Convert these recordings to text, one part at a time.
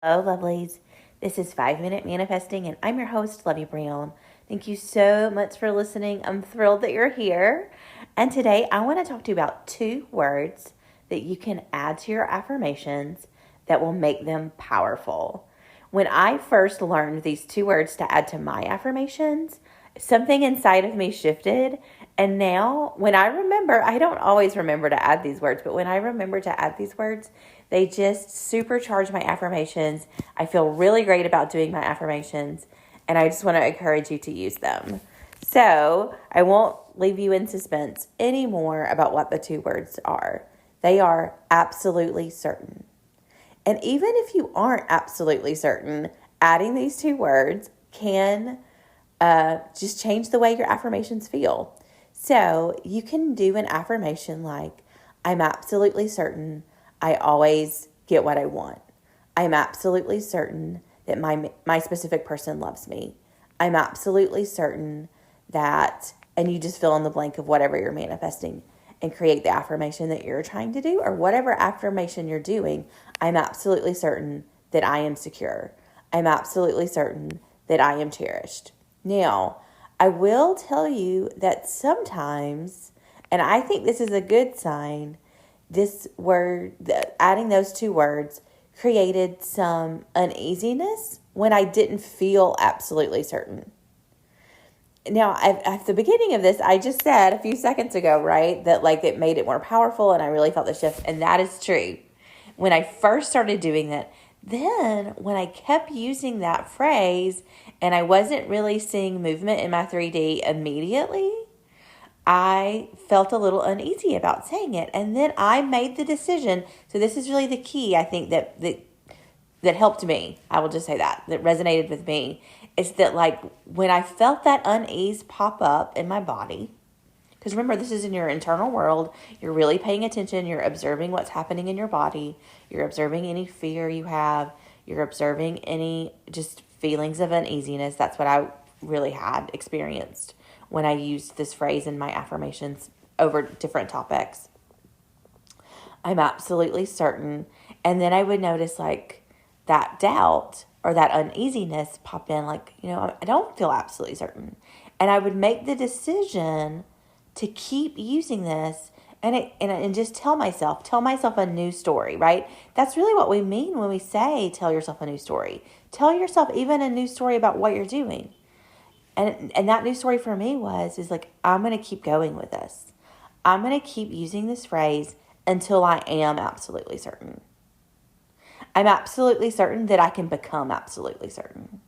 Hello, lovelies. This is 5 Minute Manifesting, and I'm your host, Lovey Brown. Thank you so much for listening. I'm thrilled that you're here. And today I want to talk to you about 2 words that you can add to your affirmations that will make them powerful. When I first learned these 2 words to add to my affirmations, something inside of me shifted. And now, when I remember, I don't always remember to add these words, but when I remember to add these words, they just supercharge my affirmations. I feel really great about doing my affirmations, and I just want to encourage you to use them. So, I won't leave you in suspense anymore about what the 2 words are. They are absolutely certain. And even if you aren't absolutely certain, adding these 2 words can just change the way your affirmations feel. So you can do an affirmation like, I'm absolutely certain I always get what I want. I'm absolutely certain that my specific person loves me. I'm absolutely certain that, and you just fill in the blank of whatever you're manifesting and create the affirmation that you're trying to do, or whatever affirmation you're doing. I'm absolutely certain that I am secure. I'm absolutely certain that I am cherished. Now, I will tell you that sometimes, and I think this is a good sign, adding those 2 words created some uneasiness when I didn't feel absolutely certain. Now, at the beginning of this, I just said a few seconds ago, right, that like it made it more powerful and I really felt the shift, and that is true. When I first started doing that, then when I kept using that phrase and I wasn't really seeing movement in my 3D immediately, I felt a little uneasy about saying it. And then I made the decision. So this is really the key, I think, that helped me. I will just say that resonated with me. Is that like when I felt that unease pop up in my body, because remember, this is in your internal world. You're really paying attention. You're observing what's happening in your body. You're observing any fear you have. You're observing any just feelings of uneasiness. That's what I really had experienced when I used this phrase in my affirmations over different topics. I'm absolutely certain. And then I would notice like that doubt or that uneasiness pop in, like, I don't feel absolutely certain. And I would make the decision to keep using this and just tell myself a new story, right? That's really what we mean when we say tell yourself a new story. Tell yourself even a new story about what you're doing. And that new story for me is like, I'm going to keep going with this. I'm going to keep using this phrase until I am absolutely certain. I'm absolutely certain that I can become absolutely certain.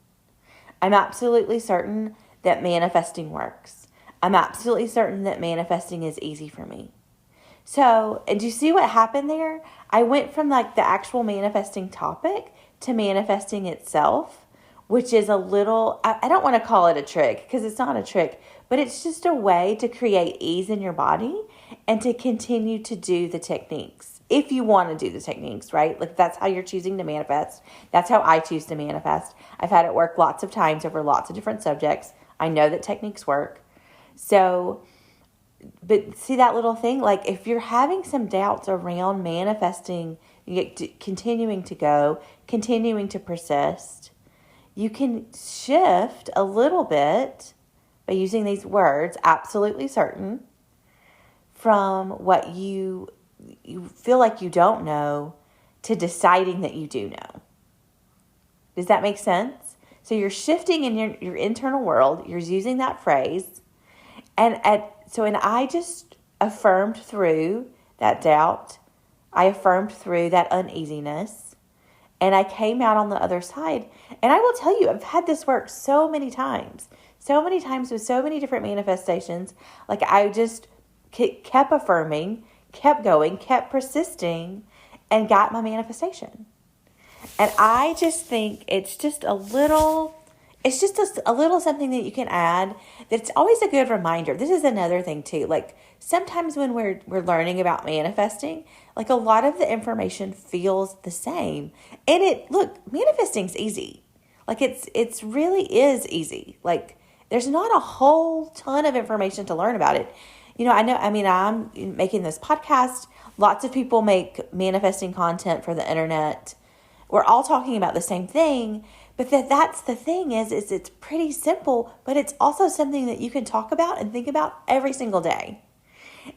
I'm absolutely certain that manifesting works. I'm absolutely certain that manifesting is easy for me. So, and do you see what happened there? I went from like the actual manifesting topic to manifesting itself, which is a little, I don't want to call it a trick because it's not a trick, but it's just a way to create ease in your body and to continue to do the techniques. If you want to do the techniques, right? Like that's how you're choosing to manifest. That's how I choose to manifest. I've had it work lots of times over lots of different subjects. I know that techniques work. So, but see that little thing? Like if you're having some doubts around manifesting, continuing to go, continuing to persist, you can shift a little bit by using these words, absolutely certain, from what you feel like you don't know to deciding that you do know. Does that make sense? So you're shifting in your internal world. You're using that phrase. And I just affirmed through that doubt. I affirmed through that uneasiness. And I came out on the other side. And I will tell you, I've had this work so many times with so many different manifestations. Like I just kept affirming, kept going, kept persisting, and got my manifestation. And I just think it's just a little something that you can add. That's always a good reminder. This is another thing too. Like sometimes when we're learning about manifesting, like a lot of the information feels the same. And manifesting's easy. Like it's really is easy. Like there's not a whole ton of information to learn about it. I'm making this podcast. Lots of people make manifesting content for the internet. we're all talking about the same thing, but that's the thing is it's pretty simple, but it's also something that you can talk about and think about every single day.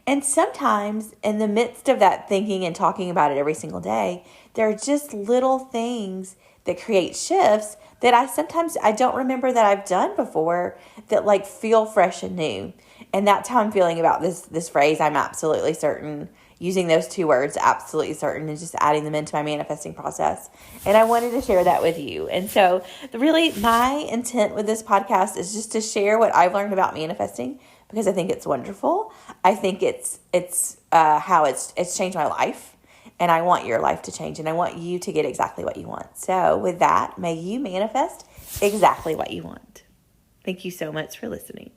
And sometimes in the midst of that thinking and talking about it every single day, there are just little things that create shifts that I don't remember that I've done before that like feel fresh and new. And that's how I'm feeling about this phrase, I'm absolutely certain, using those two words, absolutely certain, and just adding them into my manifesting process. And I wanted to share that with you. And so really my intent with this podcast is just to share what I've learned about manifesting, because I think it's wonderful. I think it's how it's changed my life, and I want your life to change, and I want you to get exactly what you want. So with that, may you manifest exactly what you want. Thank you so much for listening.